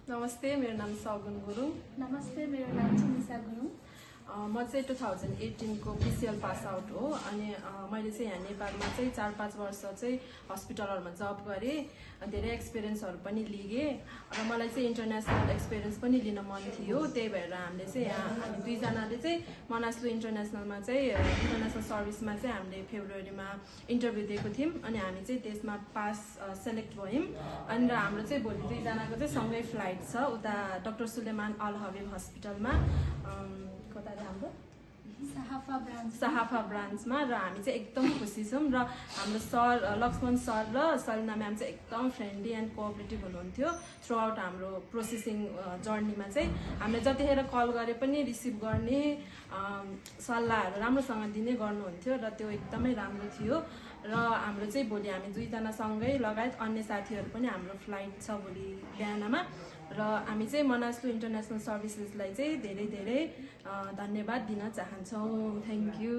नमस्ते, मेरो नाम सगुन गुरुङ। नमस्ते, मेरो नाम चाहिँ निशा गुरुङ। म चाहिँ 2018 को पिसिएल पास आउट हो अनि मैले चाहिँ यहाँ नेपालमा चाहिँ 4-5 वर्ष चाहिँ हस्पिटलहरुमा जब गरेँ। धेरै एक्सपिरियन्सहरु पनि लिएँ र मलाई चाहिँ इन्टरनेशनल एक्सपिरियन्स पनि लिन मन थियो। त्यही भएर हामीले चाहिँ यहाँ हामी दुईजनाले चाहिँ मनास्लु इन्टरनेशनलमा चाहिँ इन्टरनेशनल सर्भिसमा चाहिँ हामीले फेब्रुअरीमा इन्टरभ्यु दिएको थियौं अनि हामी चाहिँ त्यसमा पास सेलेक्ट भयौं। अनि हाम्रो चाहिँ भोलि दुईजनाको चाहिँ सँगै फ्लाइट छ उता डाक्टर सुलेमान अल हबीब हस्पिटलमा कता हाम्रो सहाफा ब्रान्चमा र हामी चाहिँ एकदम खुसी छौं र हाम्रो सर लक्ष्मण सर र सलिना म्याम चाहिँ एकदम फ्रेन्डली एन्ड कोअपरेटिभ हुनुहुन्थ्यो थ्रु आउट हाम्रो प्रोसेसिङ जर्नीमा। चाहिँ हामीले जतिखेर कल गरे पनि रिसिभ गर्ने सल्लाहहरू राम्रोसँग दिने गर्नुहुन्थ्यो र त्यो एकदमै राम्रो थियो। र हाम्रो चाहिँ भोलि हामी दुईजना सँगै लगायत अन्य साथीहरू पनि हाम्रो फ्लाइट छ भोलि बिहानमा र हामी चाहिँ मनास्लु इन्टरनेशनल सर्भिसेसलाई चाहिँ धेरै धेरै धन्यवाद दिन चाहन्छौँ। Thank you.